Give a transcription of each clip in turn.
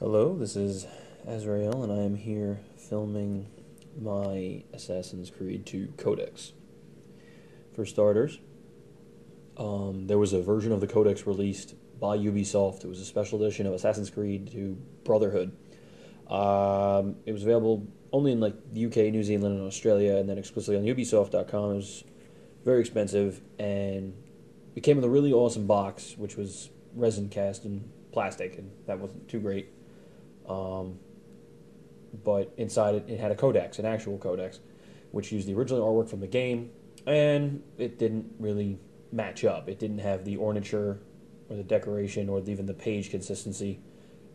Hello, this is Azrael, and I am here filming my Assassin's Creed 2 Codex. For starters, there was a version of the Codex released by Ubisoft. It was a special edition of Assassin's Creed 2 Brotherhood. It was available only in like the UK, New Zealand, and Australia, and then exclusively on ubisoft.com. It was very expensive, and it came in a really awesome box, which was resin cast in plastic, and that wasn't too great. But inside it had a codex, an actual codex, which used the original artwork from the game, and it didn't really match up. It didn't have the ornature or the decoration or even the page consistency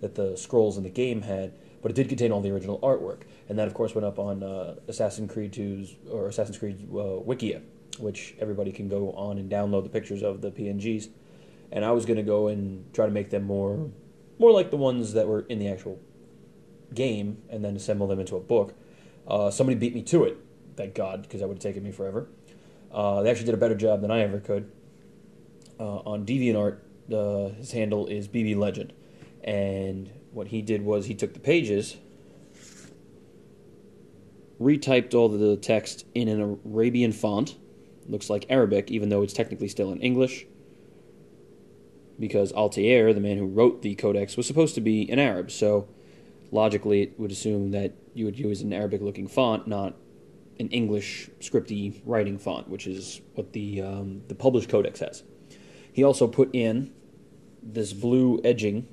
that the scrolls in the game had, but it did contain all the original artwork. And that, of course, went up on Assassin's Creed 2's or Assassin's Creed Wikia, which everybody can go on and download the pictures of the PNGs. And I was going to go and try to make them more like the ones that were in the actual game, and then assemble them into a book. Somebody beat me to it, thank God, because that would have taken me forever. They actually did a better job than I ever could. On deviantart, his handle is BB Legend, and what he did was he took the pages, retyped all the text in an Arabian font, looks like Arabic, even though it's technically still in English, because Altair, the man who wrote the Codex, was supposed to be an Arab, so logically it would assume that you would use an Arabic-looking font, not an English scripty writing font, which is what the published Codex has. He also put in this blue edging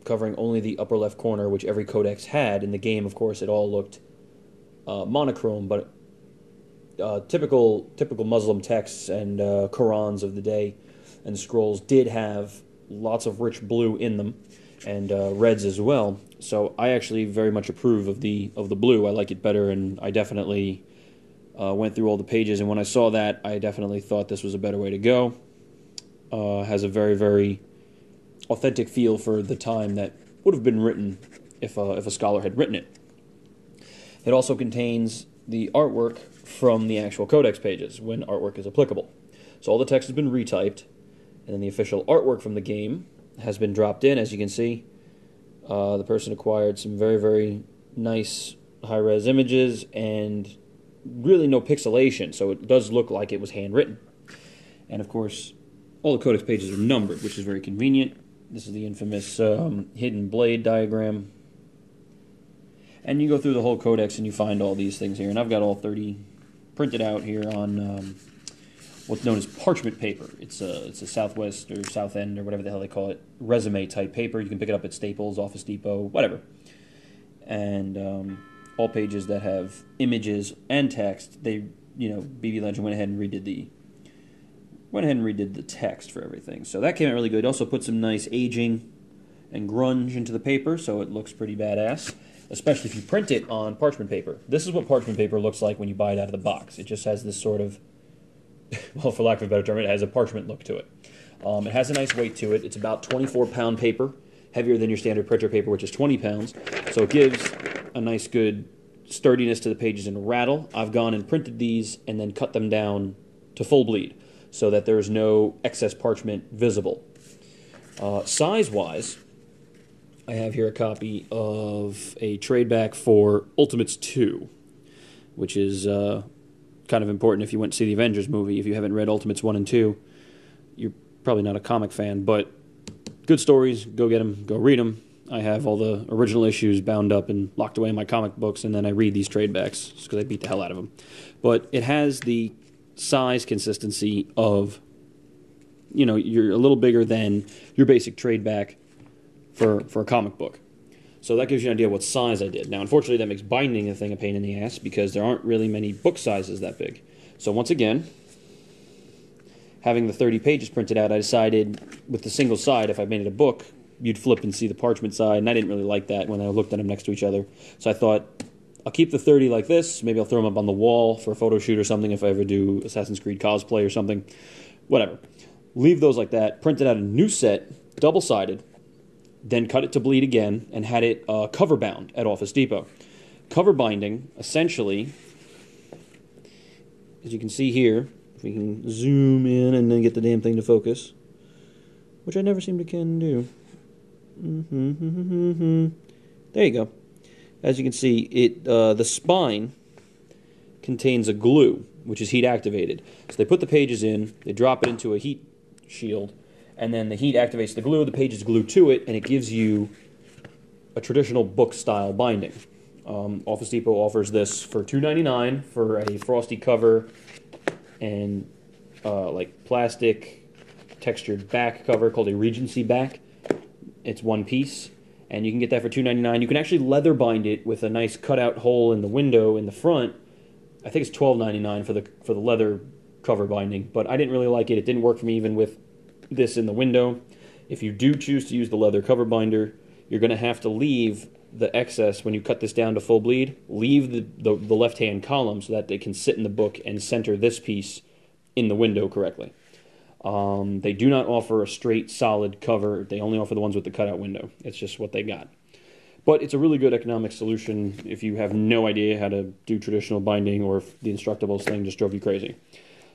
covering only the upper left corner, which every Codex had. In the game, of course, it all looked monochrome, but typical Muslim texts and Qurans of the day and scrolls did have lots of rich blue in them, and reds as well. So I actually very much approve of the blue. I like it better, and I definitely went through all the pages, and when I saw that, I definitely thought this was a better way to go. Has a very, very authentic feel for the time that would have been written if a scholar had written it. It also contains the artwork from the actual Codex pages, when artwork is applicable. So all the text has been retyped, and then the official artwork from the game has been dropped in. As you can see, the person acquired some very, very nice high-res images and really no pixelation, so it does look like it was handwritten. And of course, all the Codex pages are numbered, which is very convenient. This is the infamous hidden blade diagram. And you go through the whole Codex and you find all these things here. And I've got all 30 printed out here on what's known as parchment paper. It's a Southwest or South End or whatever the hell they call it, resume type paper. You can pick it up at Staples, Office Depot, whatever. And all pages that have images and text, BB Legend went ahead and redid the text for everything. So that came out really good. Also put some nice aging and grunge into the paper, so it looks pretty badass, especially if you print it on parchment paper. This is what parchment paper looks like when you buy it out of the box. It just has this sort of, well, for lack of a better term, it has a parchment look to it. It has a nice weight to it. It's about 24-pound paper, heavier than your standard printer paper, which is 20 pounds. So it gives a nice, good sturdiness to the pages and rattle. I've gone and printed these and then cut them down to full bleed so that there is no excess parchment visible. Size-wise, I have here a copy of a trade back for Ultimates 2, which is kind of important if you went to see the Avengers movie. If you haven't read Ultimates 1 and 2, you're probably not a comic fan, but good stories, go get them, go read them. I have all the original issues bound up and locked away in my comic books, and then I read these trade backs just because I beat the hell out of them. But it has the size consistency of, you're a little bigger than your basic trade back for a comic book. So that gives you an idea what size I did. Now, unfortunately, that makes binding a thing a pain in the ass because there aren't really many book sizes that big. So once again, having the 30 pages printed out, I decided with the single side, if I made it a book, you'd flip and see the parchment side, and I didn't really like that when I looked at them next to each other. So I thought, I'll keep the 30 like this. Maybe I'll throw them up on the wall for a photo shoot or something if I ever do Assassin's Creed cosplay or something. Whatever. Leave those like that. Printed out a new set, double-sided, then cut it to bleed again, and had it cover bound at Office Depot. Cover binding, essentially, as you can see here, if we can zoom in and then get the damn thing to focus, which I never seem to can do. There you go. As you can see, the spine contains a glue, which is heat activated. So they put the pages in, they drop it into a heat shield, and then the heat activates the glue, the pages glue to it, and it gives you a traditional book-style binding. Office Depot offers this for $2.99 for a frosty cover and like plastic textured back cover called a Regency back. It's one piece, and you can get that for $2.99. You can actually leather bind it with a nice cutout hole in the window in the front. I think it's $12.99 for the leather cover binding, but I didn't really like it. It didn't work for me even with this in the window. If you do choose to use the leather cover binder, you're going to have to leave the excess, when you cut this down to full bleed, leave the left-hand column so that they can sit in the book and center this piece in the window correctly. They do not offer a straight, solid cover. They only offer the ones with the cutout window. It's just what they got. But it's a really good economic solution if you have no idea how to do traditional binding or if the Instructables thing just drove you crazy.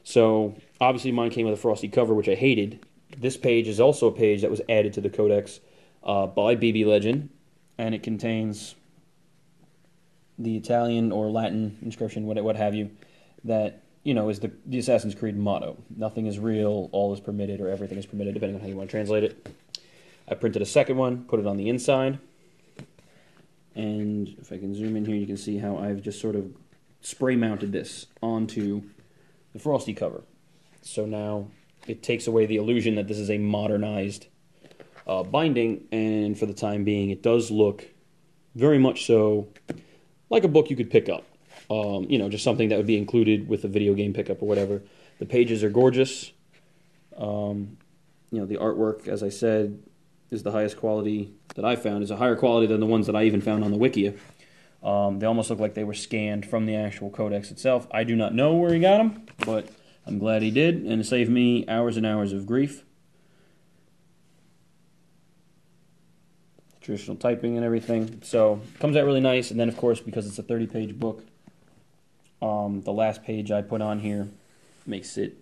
So, obviously mine came with a frosty cover, which I hated. This page is also a page that was added to the Codex by BB Legend, and it contains the Italian or Latin inscription, what have you, that, you know, is the Assassin's Creed motto. Nothing is real, all is permitted, or everything is permitted, depending on how you want to translate it. I printed a second one, put it on the inside, and if I can zoom in here, you can see how I've just sort of spray mounted this onto the frosty cover. So now it takes away the illusion that this is a modernized binding, and for the time being, it does look very much so like a book you could pick up. You know, just something that would be included with a video game pickup or whatever. The pages are gorgeous. You know, the artwork, as I said, is the highest quality that I found. Is a higher quality than the ones that I even found on the Wikia. They almost look like they were scanned from the actual Codex itself. I do not know where he got them, but I'm glad he did, and it saved me hours and hours of grief. Traditional typing and everything. So, comes out really nice, and then, of course, because it's a 30-page book, the last page I put on here makes it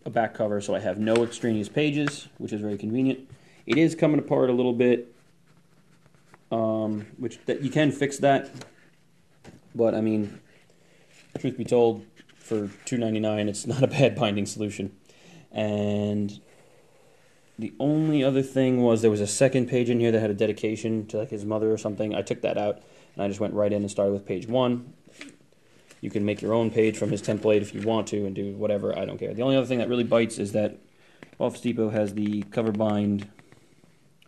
a back cover, so I have no extraneous pages, which is very convenient. It is coming apart a little bit, which you can fix that, but I mean, truth be told, for $2.99, it's not a bad binding solution. And the only other thing was there was a second page in here that had a dedication to like his mother or something. I took that out, and I just went right in and started with page 1. You can make your own page from his template if you want to and do whatever, I don't care. The only other thing that really bites is that Office Depot has the cover bind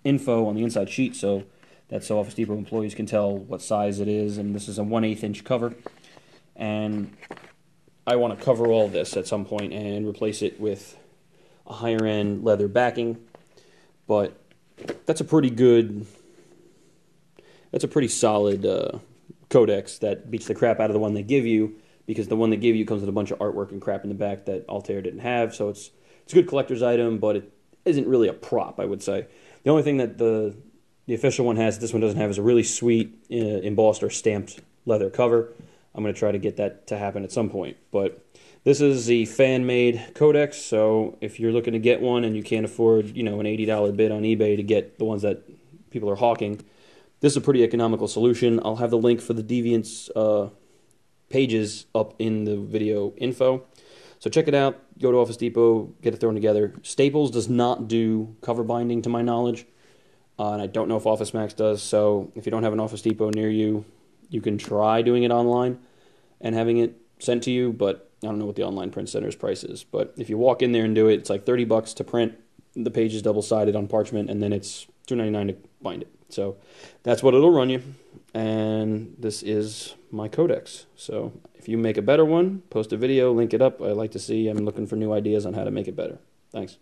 info on the inside sheet, so that's so Office Depot employees can tell what size it is, and this is a 1/8 inch cover. And I want to cover all this at some point and replace it with a higher end leather backing, but that's a pretty solid Codex that beats the crap out of the one they give you, because the one they give you comes with a bunch of artwork and crap in the back that Altair didn't have. So it's a good collector's item, but it isn't really a prop, I would say. The only thing that the official one has, this one doesn't have, is a really sweet embossed or stamped leather cover. I'm going to try to get that to happen at some point. But this is the fan-made Codex, so if you're looking to get one and you can't afford, you know, an $80 bid on eBay to get the ones that people are hawking, this is a pretty economical solution. I'll have the link for the Deviant's pages up in the video info. So check it out. Go to Office Depot, get it thrown together. Staples does not do cover binding to my knowledge, and I don't know if Office Max does. So if you don't have an Office Depot near you, you can try doing it online and having it sent to you, but I don't know what the online print center's price is. But if you walk in there and do it, it's like $30 to print. The page is double-sided on parchment, and then it's $2.99 to bind it. So that's what it'll run you, and this is my Codex. So if you make a better one, post a video, link it up. I'd like to see. I'm looking for new ideas on how to make it better. Thanks.